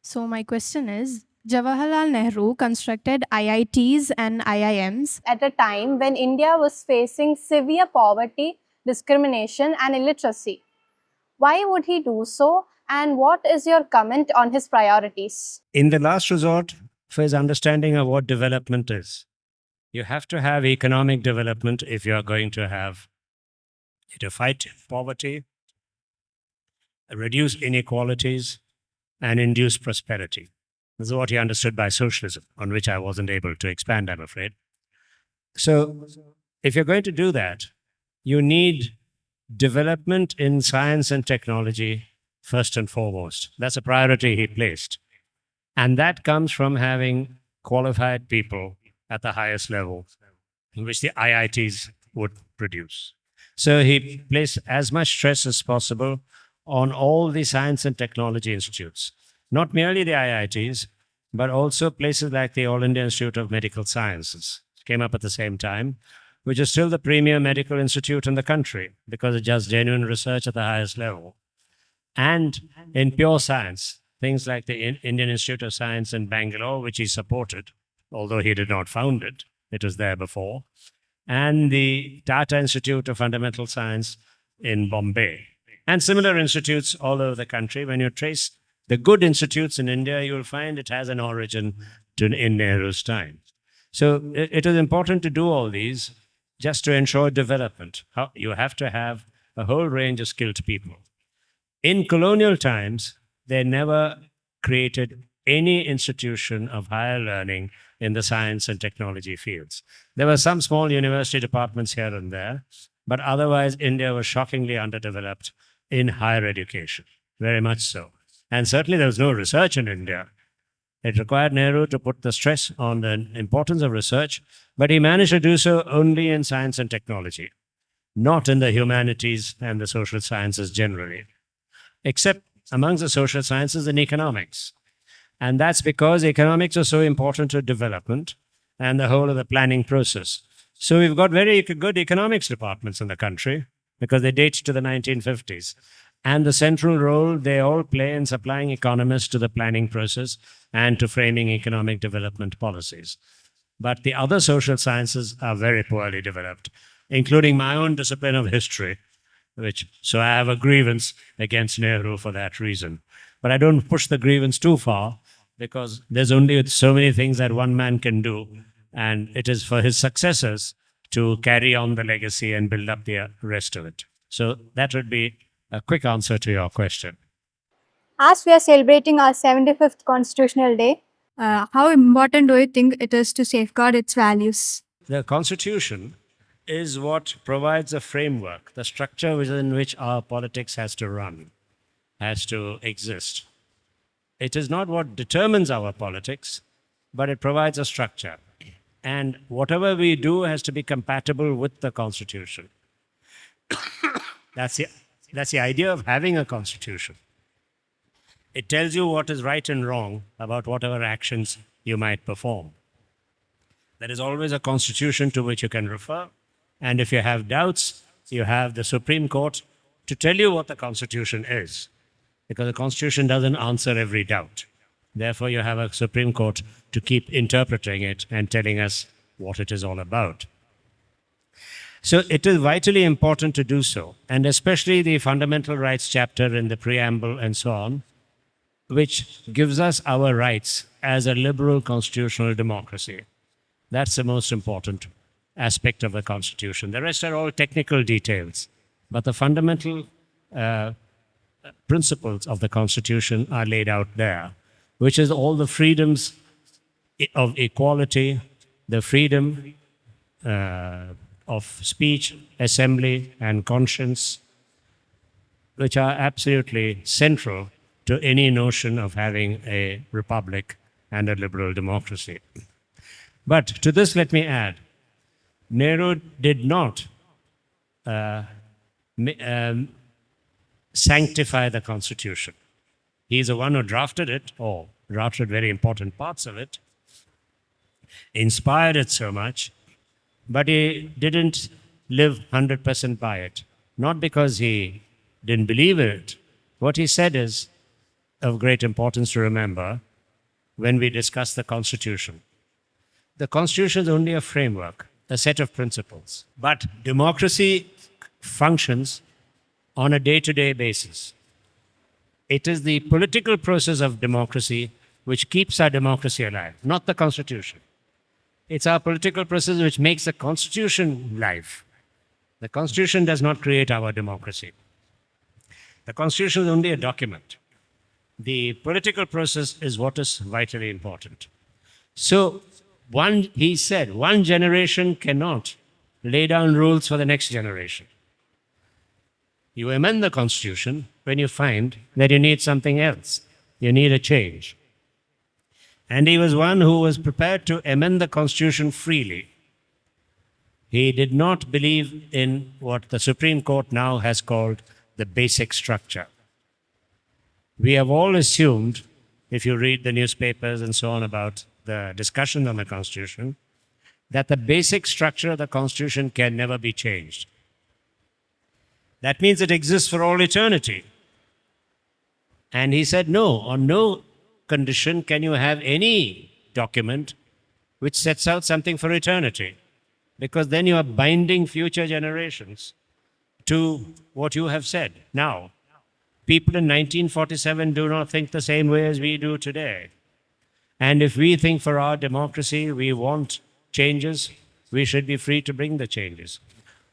So my question is, Jawaharlal Nehru constructed IITs and IIMs At a time when India was facing severe poverty, discrimination, and illiteracy. Why would he do so? And what is your comment on his priorities? In the last resort, for his understanding of what development is, you have to have economic development if you are going to have to fight poverty, reduce inequalities, and induce prosperity. This is what he understood by socialism, on which I wasn't able to expand, I'm afraid. So, if you're going to do that, you need development in science and technology first and foremost. That's a priority he placed. And that comes from having qualified people at the highest level, in which the IITs would produce. So he placed as much stress as possible on all the science and technology institutes, not merely the IITs, but also places like the All India Institute of Medical Sciences, came up at the same time, which is still the premier medical institute in the country because it does genuine research at the highest level. And in pure science, things like the Indian Institute of Science in Bangalore, which he supported, although he did not found it, it was there before, and the Tata Institute of Fundamental Science in Bombay, and similar institutes all over the country. When you trace the good institutes in India, you will find it has an origin in Nehru's time. So it is important to do all these just to ensure development. You have to have a whole range of skilled people. In colonial times, they never created any institution of higher learning in the science and technology fields. There were some small university departments here and there, but otherwise India was shockingly underdeveloped in higher education, very much so. And certainly there was no research in India. It required Nehru to put the stress on the importance of research, but he managed to do so only in science and technology, not in the humanities and the social sciences generally, except amongst the social sciences and economics. And that's because economics are so important to development and the whole of the planning process. So we've got very good economics departments in the country because they date to the 1950s. And the central role they all play in supplying economists to the planning process and to framing economic development policies. But the other social sciences are very poorly developed, including my own discipline of history, so I have a grievance against Nehru for that reason. But I don't push the grievance too far because there's only so many things that one man can do. And it is for his successors to carry on the legacy and build up the rest of it. So that would be a quick answer to your question. As we are celebrating our 75th Constitutional Day, how important do you think it is to safeguard its values? The Constitution is what provides a framework, the structure within which our politics has to run, has to exist. It is not what determines our politics, but it provides a structure. And whatever we do has to be compatible with the Constitution. That's the idea of having a Constitution. It tells you what is right and wrong about whatever actions you might perform. There is always a Constitution to which you can refer. And if you have doubts, you have the Supreme Court to tell you what the Constitution is, because the Constitution doesn't answer every doubt. Therefore, you have a Supreme Court to keep interpreting it and telling us what it is all about. So it is vitally important to do so, and especially the fundamental rights chapter in the preamble and so on, which gives us our rights as a liberal constitutional democracy. That's the most important aspect of the Constitution. The rest are all technical details, but the fundamental principles of the Constitution are laid out there, which is all the freedoms of equality, the freedom of speech, assembly, and conscience, which are absolutely central to any notion of having a republic and a liberal democracy. But to this, let me add, Nehru did not sanctify the Constitution. He's the one who drafted it, or drafted very important parts of it, inspired it so much, but he didn't live 100% by it. Not because he didn't believe in it. What he said is, of great importance to remember when we discuss the Constitution. The Constitution is only a framework, a set of principles. But democracy functions on a day-to-day basis. It is the political process of democracy which keeps our democracy alive, not the Constitution. It's our political process which makes the Constitution live. The Constitution does not create our democracy. The Constitution is only a document. The political process is what is vitally important. So, he said, one generation cannot lay down rules for the next generation. You amend the Constitution when you find that you need something else. You need a change. And he was one who was prepared to amend the Constitution freely. He did not believe in what the Supreme Court now has called the basic structure. We have all assumed, if you read the newspapers and so on about the discussion on the Constitution, that the basic structure of the Constitution can never be changed. That means it exists for all eternity. And he said, no, on no condition can you have any document which sets out something for eternity, because then you are binding future generations to what you have said. Now, people in 1947 do not think the same way as we do today. And if we think for our democracy we want changes, we should be free to bring the changes.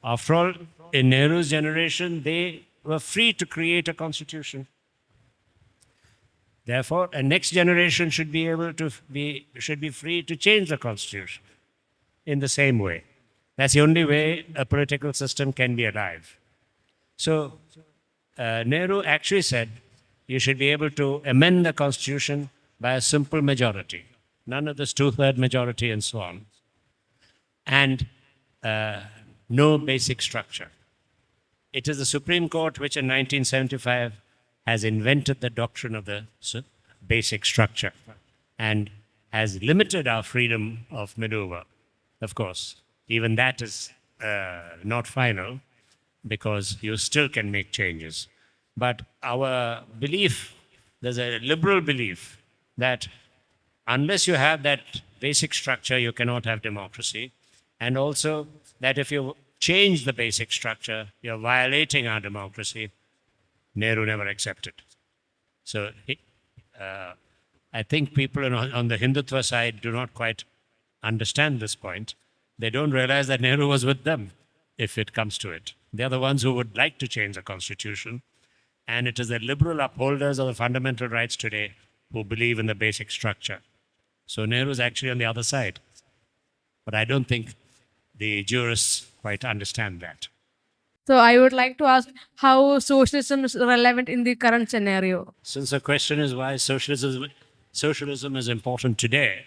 After all, in Nehru's generation, they were free to create a constitution. Therefore, a next generation should be free to change the constitution in the same way. That's the only way a political system can be alive. So, Nehru actually said you should be able to amend the constitution by a simple majority, none of this two-thirds majority and so on, and no basic structure. It is the Supreme Court which in 1975 has invented the doctrine of the basic structure and has limited our freedom of maneuver. Of course, even that is not final, because you still can make changes. But our belief, there's a liberal belief that unless you have that basic structure, you cannot have democracy. And also that if you change the basic structure, you're violating our democracy. Nehru never accepted. So I think people on the Hindutva side do not quite understand this point. They don't realize that Nehru was with them, if it comes to it. They're the ones who would like to change the constitution. And it is the liberal upholders of the fundamental rights today who believe in the basic structure. So Nehru is actually on the other side. But I don't think the jurists quite understand that. So I would like to ask how socialism is relevant in the current scenario. Since the question is why socialism is important today,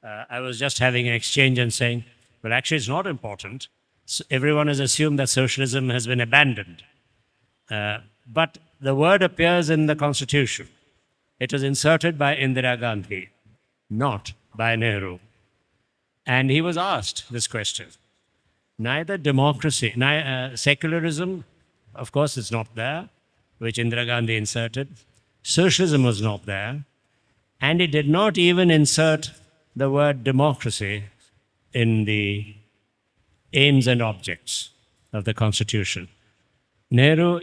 I was just having an exchange and saying, well, actually it's not important. Everyone has assumed that socialism has been abandoned. But the word appears in the Constitution. It was inserted by Indira Gandhi, not by Nehru. And he was asked this question. Neither democracy, secularism, of course, is not there, which Indira Gandhi inserted. Socialism was not there. And he did not even insert the word democracy in the aims and objects of the Constitution. Nehru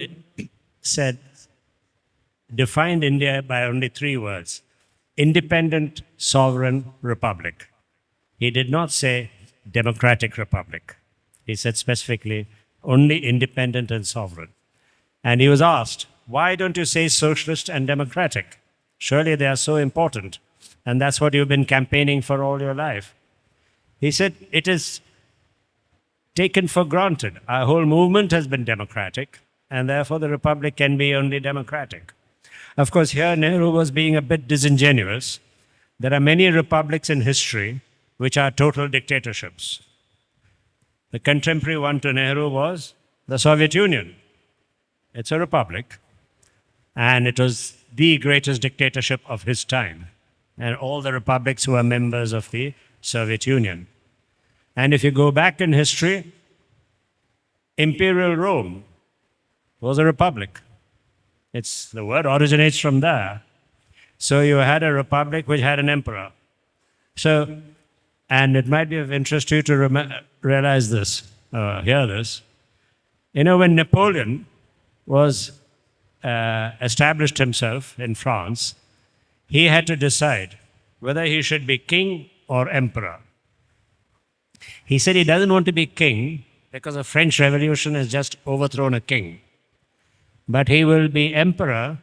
defined India by only 3 words: independent, sovereign, republic. He did not say democratic republic. He said specifically only independent and sovereign. And he was asked, why don't you say socialist and democratic? Surely they are so important. And that's what you've been campaigning for all your life. He said, it is taken for granted. Our whole movement has been democratic, and therefore the republic can be only democratic. Of course, here Nehru was being a bit disingenuous. There are many republics in history which are total dictatorships. The contemporary one to Nehru was the Soviet Union. It's a republic, and it was the greatest dictatorship of his time, and all the republics who are members of the Soviet Union. And if you go back in history, Imperial Rome was a republic. The word originates from there. So you had a republic which had an emperor. So, and it might be of interest to you to realize this, hear this. You know, when Napoleon was established himself in France, he had to decide whether he should be king or emperor. He said he doesn't want to be king because the French Revolution has just overthrown a king. But he will be emperor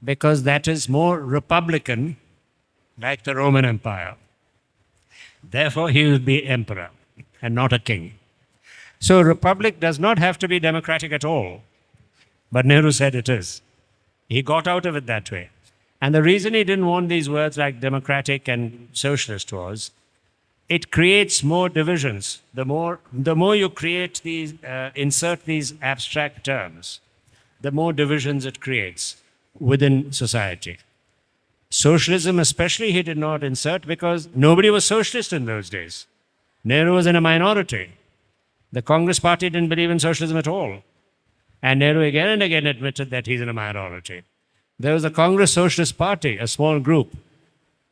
because that is more republican, like the Roman Empire. Therefore, he will be emperor and not a king. So, republic does not have to be democratic at all. But Nehru said it is. He got out of it that way. And the reason he didn't want these words like democratic and socialist was, it creates more divisions. The more you create these, insert these abstract terms, the more divisions it creates within society. Socialism especially he did not insert because nobody was socialist in those days. Nehru was in a minority. The Congress party didn't believe in socialism at all. And Nehru again and again admitted that he's in a minority. There was a Congress Socialist Party, a small group,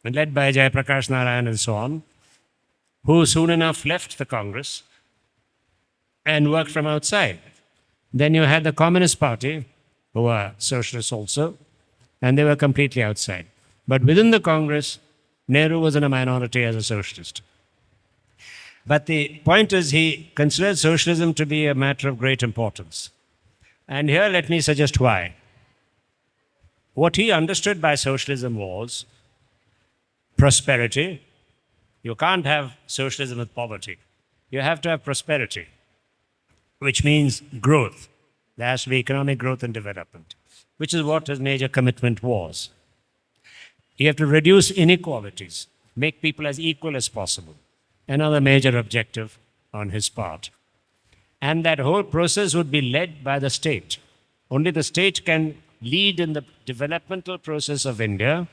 led by Jayaprakash Narayan and so on, who soon enough left the Congress and worked from outside. Then you had the Communist Party, who were socialists also, and they were completely outside. But within the Congress, Nehru was in a minority as a socialist. But the point is, he considered socialism to be a matter of great importance. And here let me suggest why. What he understood by socialism was prosperity. You can't have socialism with poverty. You have to have prosperity, which means growth. There has to be economic growth and development, which is what his major commitment was. You have to reduce inequalities, make people as equal as possible. Another major objective on his part. And that whole process would be led by the state. Only the state can lead in the developmental process of India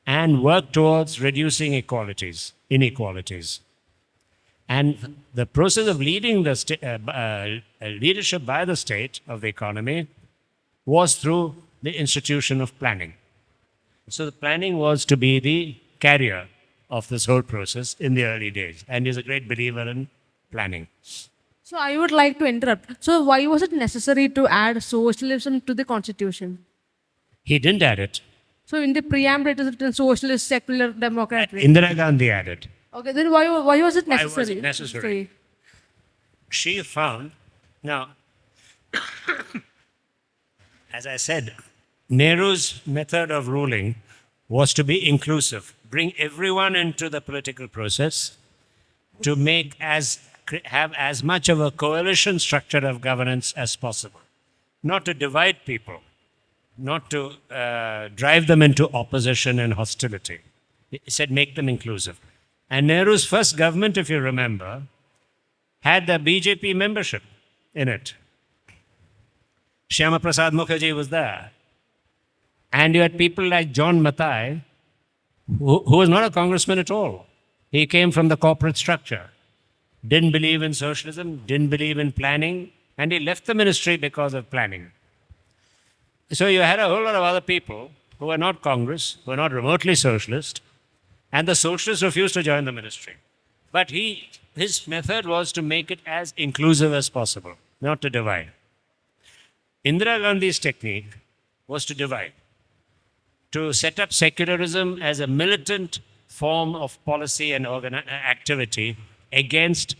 and work towards reducing inequalities. And the process of leading the leadership by the state of the economy was through the institution of planning. So the planning was to be the carrier of this whole process in the early days. And he's a great believer in planning. So I would like to interrupt. So why was it necessary to add socialism to the constitution? He didn't add it. So in the preamble, it is written socialist, secular, democratic. Indira Gandhi added. Okay, then why was it necessary? Why was it necessary? She found, now, as I said, Nehru's method of ruling was to be inclusive, bring everyone into the political process to have as much of a coalition structure of governance as possible, not to divide people, not to drive them into opposition and hostility. He said, make them inclusive. And Nehru's first government, if you remember, had the BJP membership in it. Shyama Prasad Mukherjee was there. And you had people like John Mathai, who was not a congressman at all. He came from the corporate structure, didn't believe in socialism, didn't believe in planning, and he left the ministry because of planning. So you had a whole lot of other people who were not Congress, who were not remotely socialist, and the socialists refused to join the ministry. But his method was to make it as inclusive as possible, not to divide. Indira Gandhi's technique was to divide, to set up secularism as a militant form of policy and activity against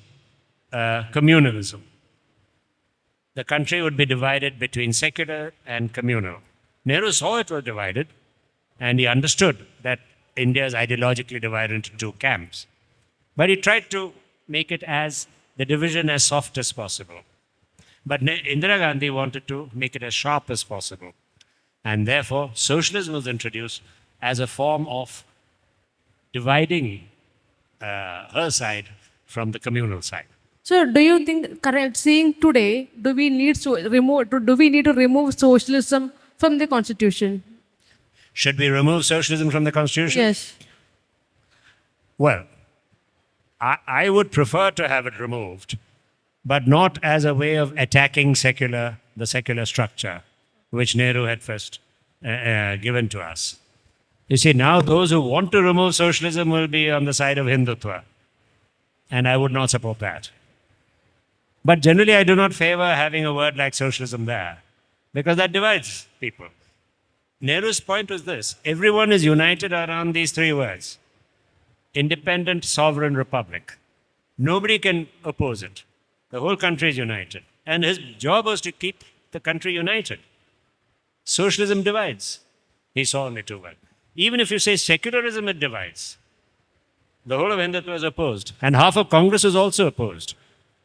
communalism. The country would be divided between secular and communal. Nehru saw it was divided, and he understood that India is ideologically divided into two camps. But he tried to make it as the division as soft as possible. But Indira Gandhi wanted to make it as sharp as possible. And therefore, socialism was introduced as a form of dividing her side from the communal side. So do you think, seeing today, do we need to remove socialism from the constitution? Should we remove socialism from the constitution? Yes. Well, I would prefer to have it removed, but not as a way of attacking the secular structure, which Nehru had first given to us. You see, now those who want to remove socialism will be on the side of Hindutva. And I would not support that. But generally, I do not favor having a word like socialism there, because that divides people. Nehru's point was this: everyone is united around these three words: independent, sovereign, republic. Nobody can oppose it. The whole country is united. And his job was to keep the country united. Socialism divides. He saw only too well. Even if you say secularism, it divides. The whole of Hindutva was opposed. And half of Congress was also opposed.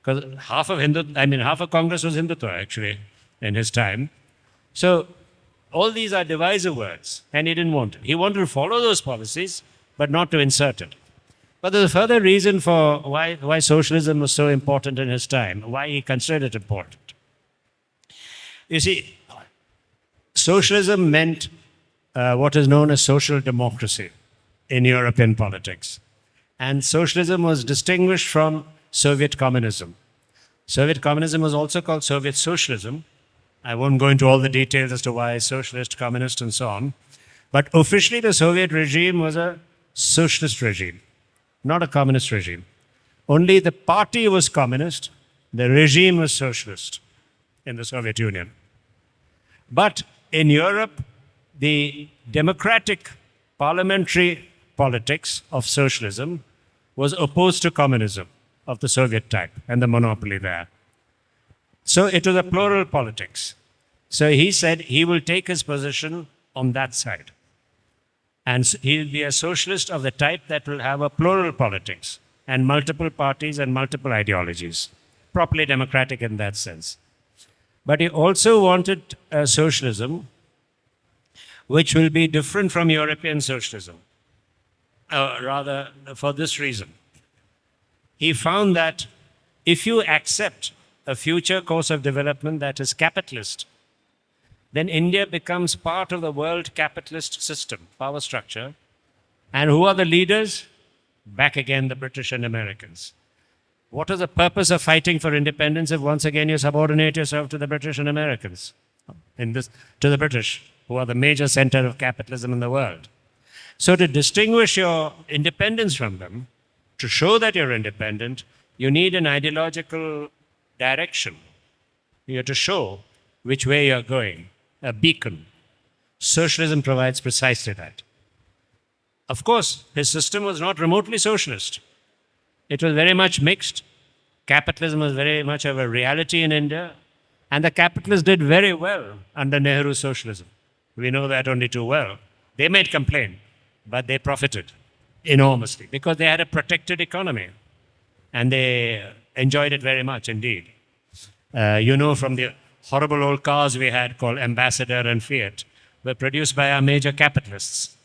Because half of Congress was Hindutva, actually, in his time. So all these are divisive words, and he didn't want it. He wanted to follow those policies, but not to insert it. But there's a further reason for why socialism was so important in his time, why he considered it important. You see, socialism meant what is known as social democracy in European politics. And socialism was distinguished from Soviet communism. Soviet communism was also called Soviet socialism. I won't go into all the details as to why socialist, communist, and so on. But officially, the Soviet regime was a socialist regime, not a communist regime. Only the party was communist, the regime was socialist in the Soviet Union. But in Europe, the democratic parliamentary politics of socialism was opposed to communism of the Soviet type and the monopoly there. So it was a plural politics. So he said he will take his position on that side. And he'll be a socialist of the type that will have a plural politics and multiple parties and multiple ideologies, properly democratic in that sense. But he also wanted a socialism which will be different from European socialism, rather for this reason. He found that if you accept a future course of development that is capitalist, then India becomes part of the world capitalist system, power structure. And who are the leaders? Back again, the British and Americans. What is the purpose of fighting for independence if once again you subordinate yourself to the British and Americans? To the British, who are the major center of capitalism in the world. So to distinguish your independence from them, to show that you're independent, you need an ideological direction. You have to show which way you're going, a beacon. Socialism provides precisely that. Of course, his system was not remotely socialist. It was very much mixed. Capitalism was very much of a reality in India, and the capitalists did very well under Nehru's socialism. We know that only too well. They might complain, but they profited enormously because they had a protected economy, and they enjoyed it very much indeed. You know, from the horrible old cars we had called Ambassador and Fiat were produced by our major capitalists,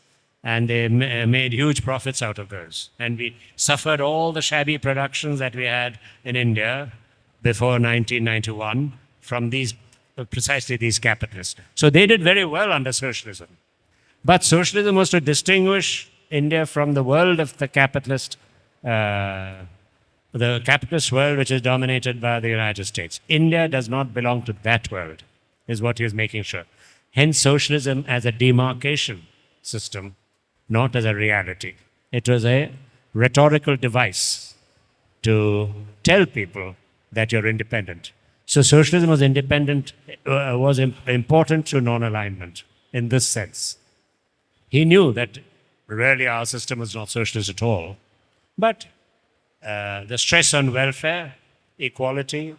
and they made huge profits out of those. And we suffered all the shabby productions that we had in India before 1991 from precisely these capitalists. So they did very well under socialism. But socialism was to distinguish India from the world of the capitalist world, which is dominated by the United States. India does not belong to that world, is what he was making sure. Hence, socialism as a demarcation system, not as a reality. It was a rhetorical device to tell people that you're independent. So socialism was independent, was important to non-alignment in this sense. He knew that really our system was not socialist at all, but the stress on welfare, equality,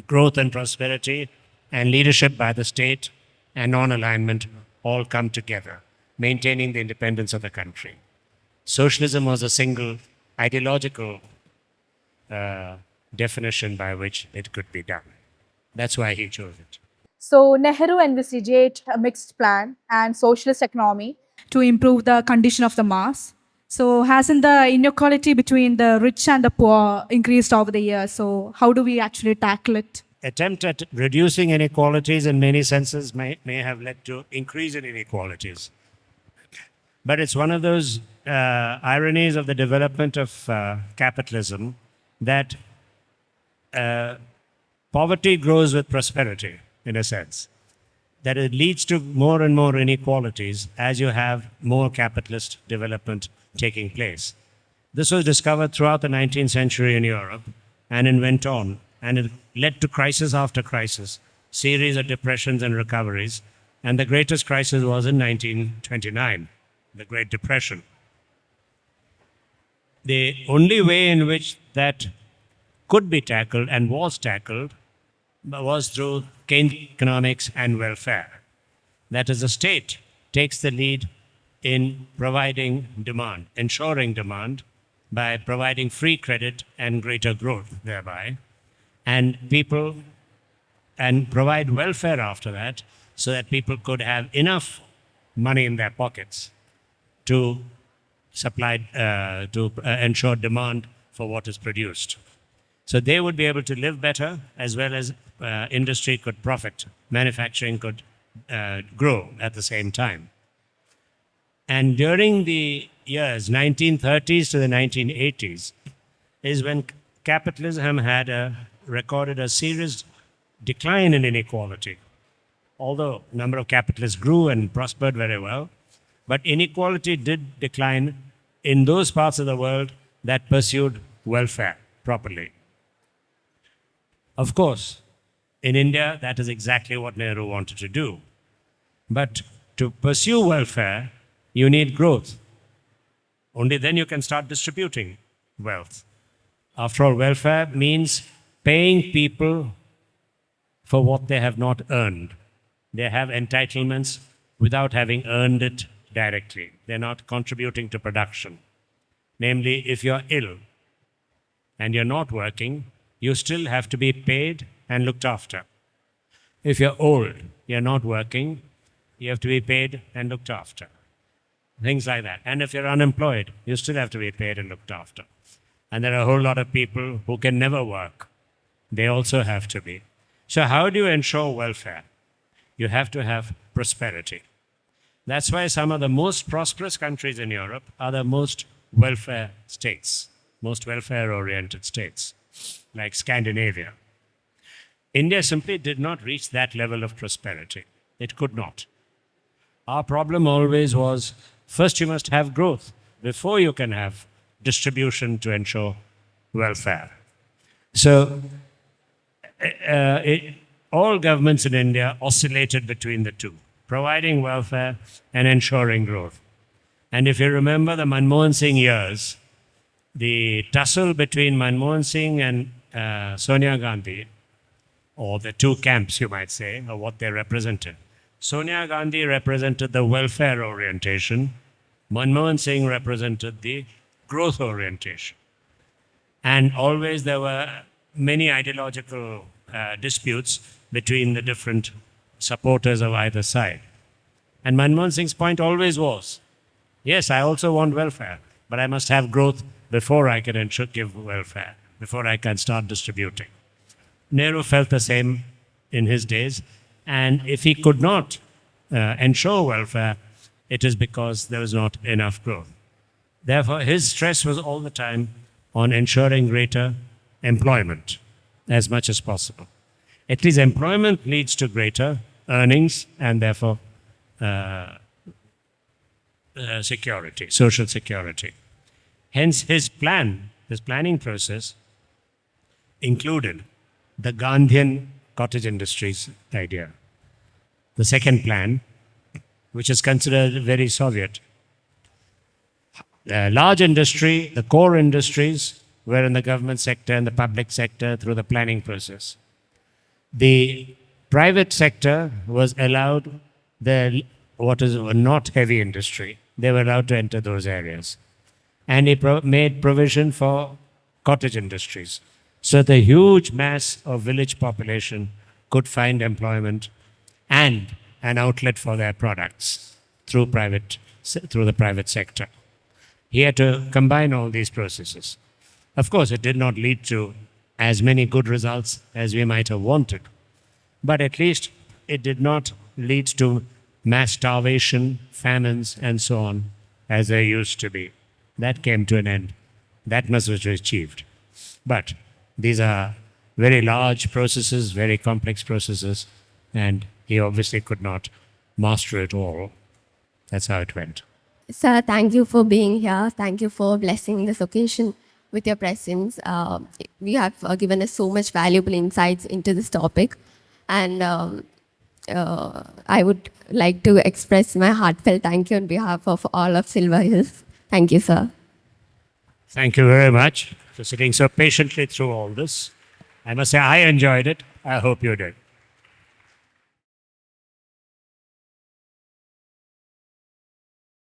growth and prosperity, and leadership by the state and non-alignment all come together, maintaining the independence of the country. Socialism was a single ideological definition by which it could be done. That's why he chose it. So Nehru envisaged a mixed plan and socialist economy to improve the condition of the mass. So hasn't the inequality between the rich and the poor increased over the years? So how do we actually tackle it? Attempt at reducing inequalities in many senses may have led to increase in inequalities. But it's one of those ironies of the development of capitalism that poverty grows with prosperity, in a sense. that it leads to more and more inequalities as you have more capitalist development taking place. This was discovered throughout the 19th century in Europe, and it went on, and it led to crisis after crisis, series of depressions and recoveries, and the greatest crisis was in 1929, the Great Depression. The only way in which that could be tackled and was tackled was through Keynesian economics and welfare. That is, the state takes the lead in providing demand, ensuring demand by providing free credit and greater growth thereby, and provide welfare after that so that people could have enough money in their pockets to ensure demand for what is produced. So they would be able to live better, as well as industry could profit, manufacturing could grow at the same time. And during the years 1930s to the 1980s is when capitalism had recorded a serious decline in inequality. Although number of capitalists grew and prospered very well, but inequality did decline in those parts of the world that pursued welfare properly. Of course, in India, that is exactly what Nehru wanted to do. But to pursue welfare, you need growth. Only then you can start distributing wealth. After all, welfare means paying people for what they have not earned. They have entitlements without having earned it directly. They're not contributing to production. Namely, if you're ill and you're not working, you still have to be paid and looked after. If you're old, you're not working, you have to be paid and looked after. Things like that. And if you're unemployed, you still have to be paid and looked after. And there are a whole lot of people who can never work. They also have to be. So how do you ensure welfare? You have to have prosperity. That's why some of the most prosperous countries in Europe are the most welfare states, most welfare-oriented states, like Scandinavia. India simply did not reach that level of prosperity. It could not. Our problem always was, first you must have growth before you can have distribution to ensure welfare. So all governments in India oscillated between the two, providing welfare and ensuring growth. And if you remember the Manmohan Singh years, the tussle between Manmohan Singh and Sonia Gandhi, or the two camps, you might say, or what they represented. Sonia Gandhi represented the welfare orientation. Manmohan Singh represented the growth orientation. And always there were many ideological disputes between the different supporters of either side. And Manmohan Singh's point always was, yes, I also want welfare, but I must have growth before I can give welfare, before I can start distributing. Nehru felt the same in his days, and if he could not ensure welfare, it is because there was not enough growth. Therefore, his stress was all the time on ensuring greater employment as much as possible. At least employment leads to greater earnings and therefore security, social security. Hence, his planning process included the Gandhian cottage industries idea. The second plan, which is considered very Soviet. Large industry, the core industries, were in the government sector and the public sector through the planning process. The private sector was allowed what is not heavy industry. They were allowed to enter those areas. And he made provision for cottage industries. So the huge mass of village population could find employment and an outlet for their products through the private sector. He had to combine all these processes. Of course, it did not lead to as many good results as we might have wanted, but at least it did not lead to mass starvation, famines, and so on, as there used to be. That came to an end. That much was achieved. But these are very large processes, very complex processes, and he obviously could not master it all. That's how it went. Sir, thank you for being here. Thank you for blessing this occasion with your presence. You have given us so much valuable insights into this topic. And I would like to express my heartfelt thank you on behalf of all of Silver Hills. Thank you, sir. Thank you very much for sitting so patiently through all this. I must say I enjoyed it. I hope you did.